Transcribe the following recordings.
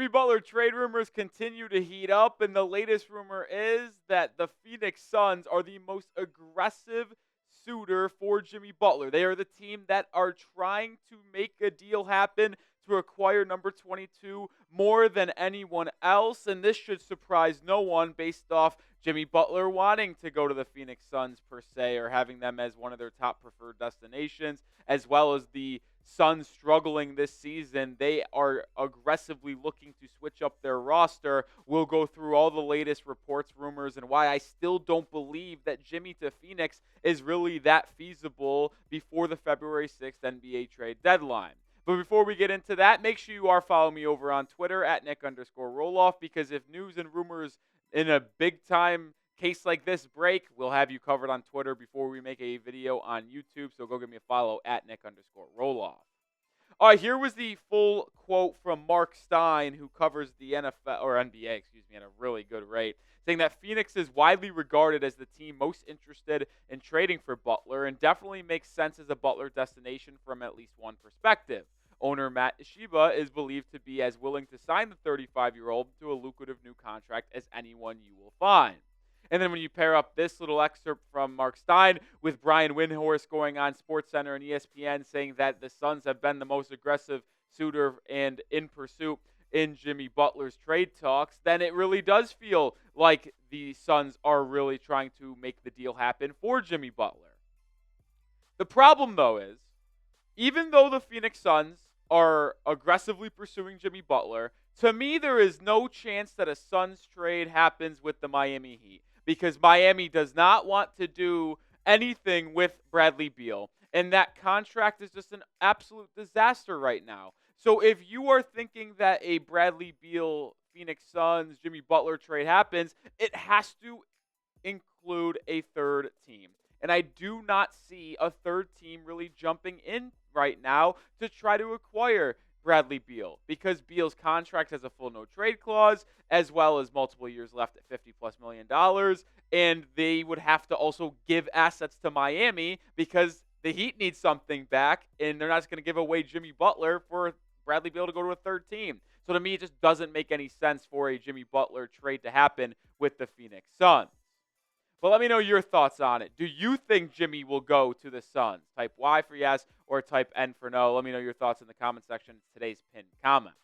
Butler trade rumors continue to heat up, and the latest rumor is that the Phoenix Suns are the most aggressive suitor for Jimmy Butler. They are the team that are trying to make a deal happen to acquire number 22 more than anyone else, and this should surprise no one based off Jimmy Butler wanting to go to the Phoenix Suns per se, or having them as one of their top preferred destinations, as well as the Suns struggling this season. They are aggressively looking to switch up their roster. We'll go through all the latest reports, rumors, and why I still don't believe that Jimmy to Phoenix is really that feasible before the February 6th NBA trade deadline. But before we get into that, make sure you are following me over on Twitter at Nic_Rohloff, because if news and rumors in a big-time case like this break, we'll have you covered on Twitter before we make a video on YouTube. So go give me a follow at Nic_Rohloff. All right, here was the full quote from Mark Stein, who covers the NFL or NBA, at a really good rate, saying that Phoenix is widely regarded as the team most interested in trading for Butler, and definitely makes sense as a Butler destination from at least one perspective. Owner Matt Ishida is believed to be as willing to sign the 35-year-old to a lucrative new contract as anyone you will find. And then when you pair up this little excerpt from Mark Stein with Brian Windhorst going on SportsCenter and ESPN saying that the Suns have been the most aggressive suitor and in pursuit in Jimmy Butler's trade talks, then it really does feel like the Suns are really trying to make the deal happen for Jimmy Butler. The problem, though, is even though the Phoenix Suns are aggressively pursuing Jimmy Butler, to me there is no chance that a Suns trade happens with the Miami Heat, because Miami does not want to do anything with Bradley Beal, and that contract is just an absolute disaster right now. So if you are thinking that a Bradley Beal, Phoenix Suns, Jimmy Butler trade happens, it has to include a third team. And I do not see a third team really jumping in right now to try to acquire Bradley Beal, because Beal's contract has a full no trade clause, as well as multiple years left at $50+ million, and they would have to also give assets to Miami because the Heat need something back, and they're not just going to give away Jimmy Butler for Bradley Beal to go to a third team. So to me, it just doesn't make any sense for a Jimmy Butler trade to happen with the Phoenix Suns. But let me know your thoughts on it. Do you think Jimmy will go to the Suns? Type Y for yes or type N for no. Let me know your thoughts in the comment section. It's today's pinned comment.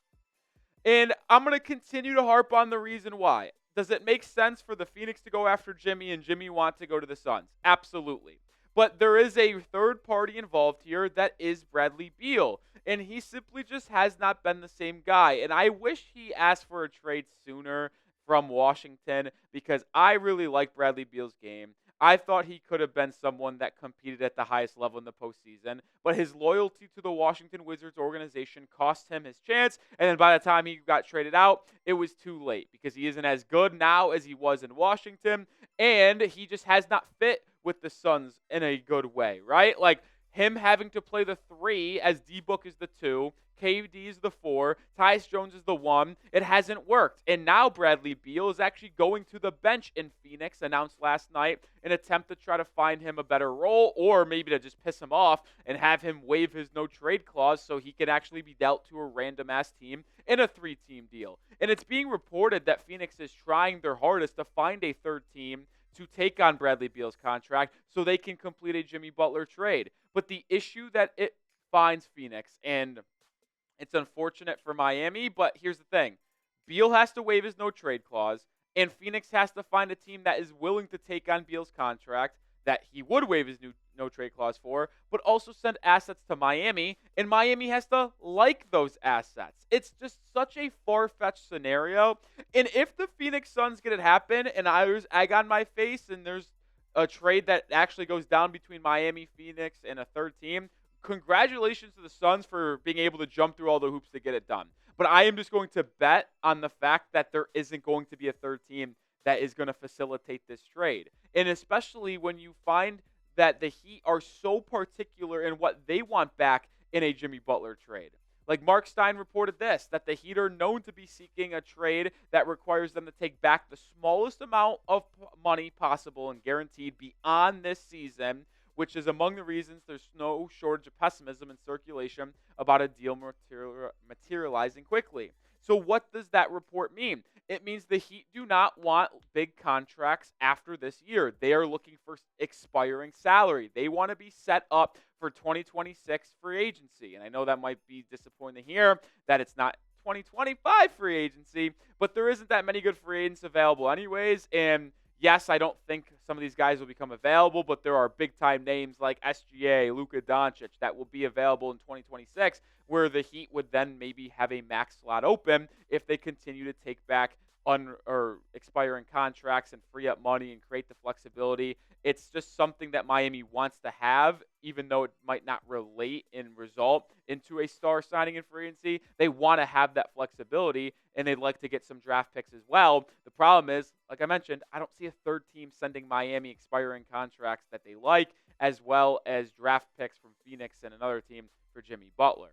And I'm going to continue to harp on the reason why. Does it make sense for the Phoenix to go after Jimmy and Jimmy want to go to the Suns? Absolutely. But there is a third party involved here that is Bradley Beal. And he simply just has not been the same guy. And I wish he asked for a trade sooner from Washington, because I really like Bradley Beal's game. I thought he could have been someone that competed at the highest level in the postseason, but his loyalty to the Washington Wizards organization cost him his chance, and then by the time he got traded out, it was too late, because he isn't as good now as he was in Washington, and he just has not fit with the Suns in a good way, right? Like, him having to play the 3 as D-Book is the 2, KD is the 4, Tyus Jones is the 1. It hasn't worked. And now Bradley Beal is actually going to the bench in Phoenix, announced last night, in an attempt to try to find him a better role, or maybe to just piss him off and have him waive his no-trade clause so he can actually be dealt to a random-ass team in a 3-team deal. And it's being reported that Phoenix is trying their hardest to find a third team to take on Bradley Beal's contract so they can complete a Jimmy Butler trade. But the issue that it finds Phoenix, and it's unfortunate for Miami, but here's the thing. Beal has to waive his no-trade clause, and Phoenix has to find a team that is willing to take on Beal's contract that he would waive his no-trade clause for, but also send assets to Miami, and Miami has to like those assets. It's just such a far-fetched scenario, and if the Phoenix Suns get it happen, and there's egg on my face, and there's a trade that actually goes down between Miami, Phoenix, and a third team, congratulations to the Suns for being able to jump through all the hoops to get it done. But I am just going to bet on the fact that there isn't going to be a third team that is going to facilitate this trade. And especially when you find that the Heat are so particular in what they want back in a Jimmy Butler trade. Like Mark Stein reported this, that the Heat are known to be seeking a trade that requires them to take back the smallest amount of money possible and guaranteed beyond this season, which is among the reasons there's no shortage of pessimism in circulation about a deal materializing quickly. So what does that report mean? It means the Heat do not want big contracts after this year. They are looking for expiring salary. They want to be set up for 2026 free agency. And I know that might be disappointing to hear that it's not 2025 free agency, but there isn't that many good free agents available anyways. And yes, I don't think some of these guys will become available, but there are big-time names like SGA, Luka Doncic that will be available in 2026, where the Heat would then maybe have a max slot open if they continue to take back or expiring contracts and free up money and create the flexibility. It's just something that Miami wants to have, even though it might not relate in result into a star signing in free agency. They want to have that flexibility, and they'd like to get some draft picks as well. The problem is, like I mentioned, I don't see a third team sending Miami expiring contracts that they like, as well as draft picks from Phoenix and another team for Jimmy Butler.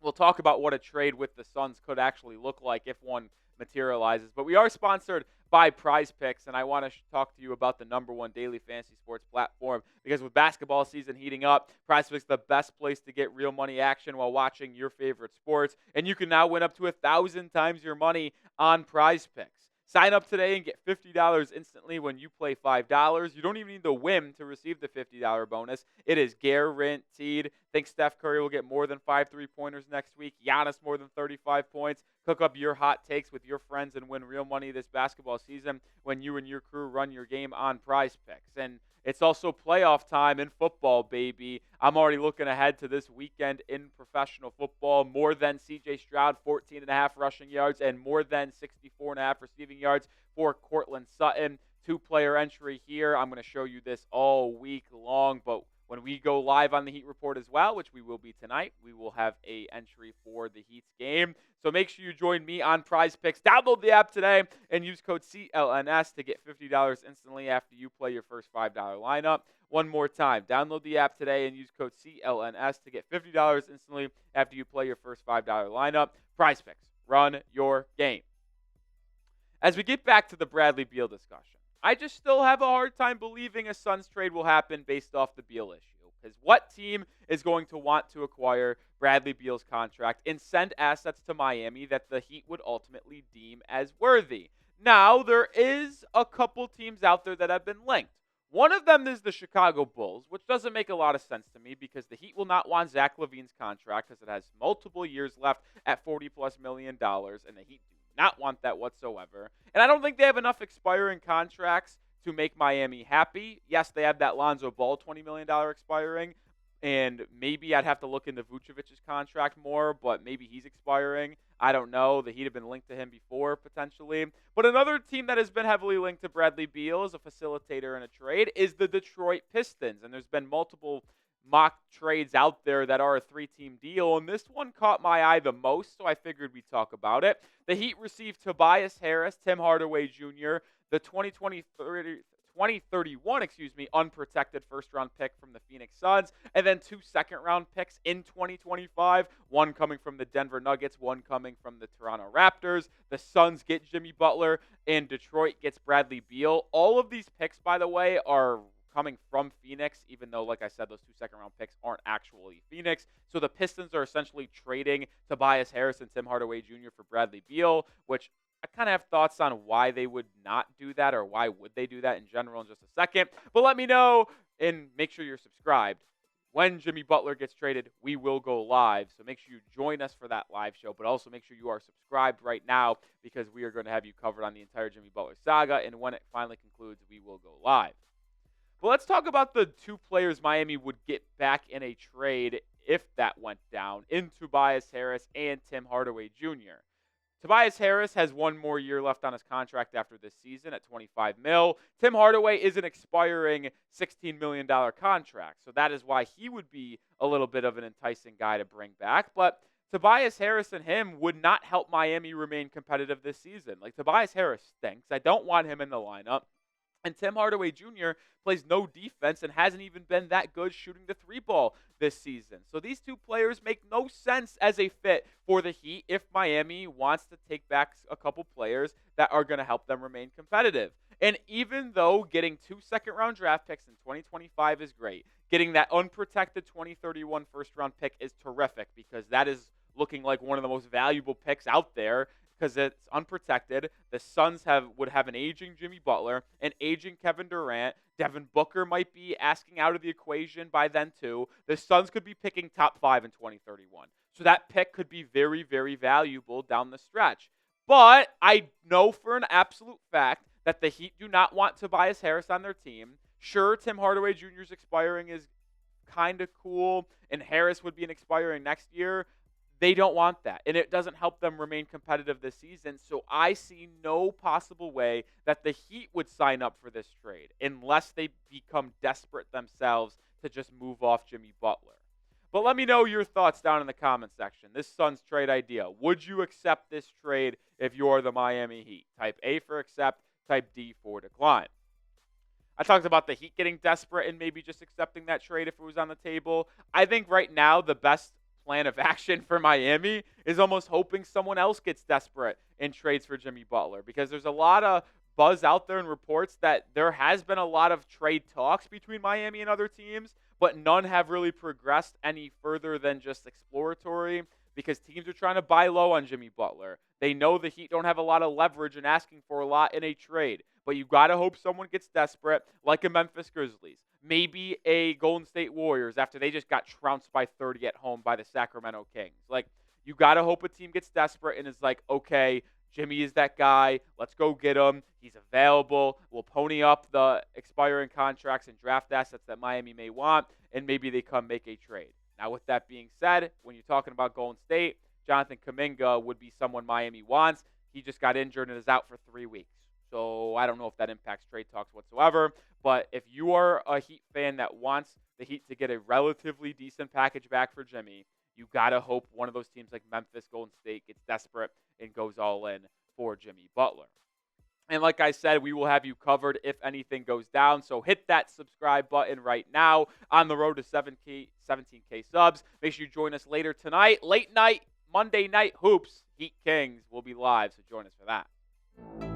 We'll talk about what a trade with the Suns could actually look like if one materializes. But we are sponsored by Prize Picks, and I want to talk to you about the #1 daily fantasy sports platform, because with basketball season heating up, Prize Picks is the best place to get real money action while watching your favorite sports, and you can now win up to 1,000 times your money on Prize Picks. Sign up today and get $50 instantly when you play $5. You don't even need to win to receive the $50 bonus. It is guaranteed. Think Steph Curry will get more than 5 3-pointers next week, Giannis more than 35 points. Cook up your hot takes with your friends and win real money this basketball season when you and your crew run your game on Prize Picks. And it's also playoff time in football, baby. I'm already looking ahead to this weekend in professional football. More than C.J. Stroud, 14.5 rushing yards, and more than 64.5 receiving yards for Cortland Sutton. 2-player entry here. I'm going to show you this all week long, but when we go live on the Heat Report as well, which we will be tonight, we will have a entry for the Heat's game. So make sure you join me on Prize Picks. Download the app today and use code CLNS to get $50 instantly after you play your first $5 lineup. One more time, download the app today and use code CLNS to get $50 instantly after you play your first $5 lineup. Prize Picks, run your game. As we get back to the Bradley Beal discussion, I just still have a hard time believing a Suns trade will happen based off the Beal issue. Because what team is going to want to acquire Bradley Beal's contract and send assets to Miami that the Heat would ultimately deem as worthy? Now, there is a couple teams out there that have been linked. One of them is the Chicago Bulls, which doesn't make a lot of sense to me because the Heat will not want Zach LaVine's contract because it has multiple years left at $40+ million, and the Heat do not want that whatsoever. And I don't think they have enough expiring contracts to make Miami happy. Yes, they have that Lonzo Ball $20 million expiring, and maybe I'd have to look into Vucevic's contract more, but maybe he's expiring. I don't know. The Heat have been linked to him before, potentially. But another team that has been heavily linked to Bradley Beal as a facilitator in a trade is the Detroit Pistons, and there's been multiple mock trades out there that are a 3-team deal, and this one caught my eye the most, so I figured we'd talk about it. The Heat received Tobias Harris, Tim Hardaway Jr., the 2031 unprotected first-round pick from the Phoenix Suns, and then 2 second-round picks in 2025, one coming from the Denver Nuggets, one coming from the Toronto Raptors. The Suns get Jimmy Butler, and Detroit gets Bradley Beal. All of these picks, by the way, are coming from Phoenix, even though, like I said, those 2 second-round picks aren't actually Phoenix. So the Pistons are essentially trading Tobias Harris and Tim Hardaway Jr. for Bradley Beal, which I kind of have thoughts on why they would not do that, or why would they do that in general in just a second. But let me know, and make sure you're subscribed. When Jimmy Butler gets traded, we will go live. So make sure you join us for that live show, but also make sure you are subscribed right now, because we are going to have you covered on the entire Jimmy Butler saga, and when it finally concludes, we will go live. But let's talk about the 2 players Miami would get back in a trade if that went down, in Tobias Harris and Tim Hardaway Jr. Tobias Harris has 1 more year left on his contract after this season at $25 million. Tim Hardaway is an expiring $16 million contract, so that is why he would be a little bit of an enticing guy to bring back. But Tobias Harris and him would not help Miami remain competitive this season. Like, Tobias Harris stinks. I don't want him in the lineup. And Tim Hardaway Jr. plays no defense and hasn't even been that good shooting the 3-ball this season. So these 2 players make no sense as a fit for the Heat if Miami wants to take back a couple players that are going to help them remain competitive. And even though getting 2 second-round draft picks in 2025 is great, getting that unprotected 2031 first-round pick is terrific, because that is looking like one of the most valuable picks out there because it's unprotected. The Suns would have an aging Jimmy Butler, an aging Kevin Durant. Devin Booker might be asking out of the equation by then too. The Suns could be picking top 5 in 2031. So that pick could be very, very valuable down the stretch. But I know for an absolute fact that the Heat do not want Tobias Harris on their team. Sure, Tim Hardaway Jr.'s expiring is kind of cool, and Harris would be an expiring next year. They don't want that, and it doesn't help them remain competitive this season. So I see no possible way that the Heat would sign up for this trade unless they become desperate themselves to just move off Jimmy Butler. But let me know your thoughts down in the comment section. This Suns trade idea. Would you accept this trade if you're the Miami Heat? Type A for accept, type D for decline. I talked about the Heat getting desperate and maybe just accepting that trade if it was on the table. I think right now the best plan of action for Miami is almost hoping someone else gets desperate and trades for Jimmy Butler, because there's a lot of buzz out there and reports that there has been a lot of trade talks between Miami and other teams, but none have really progressed any further than just exploratory, because teams are trying to buy low on Jimmy Butler. They know the Heat don't have a lot of leverage in asking for a lot in a trade, but you got to hope someone gets desperate, like a Memphis Grizzlies. Maybe a Golden State Warriors after they just got trounced by 30 at home by the Sacramento Kings. Like, you got to hope a team gets desperate and is like, okay, Jimmy is that guy. Let's go get him. He's available. We'll pony up the expiring contracts and draft assets that Miami may want, and maybe they come make a trade. Now, with that being said, when you're talking about Golden State, Jonathan Kuminga would be someone Miami wants. He just got injured and is out for 3 weeks. So I don't know if that impacts trade talks whatsoever. But if you are a Heat fan that wants the Heat to get a relatively decent package back for Jimmy, you got to hope one of those teams like Memphis, Golden State gets desperate and goes all in for Jimmy Butler. And like I said, we will have you covered if anything goes down. So hit that subscribe button right now on the road to 17K subs. Make sure you join us later tonight. Late night, Monday Night Hoops, Heat Kings will be live. So join us for that.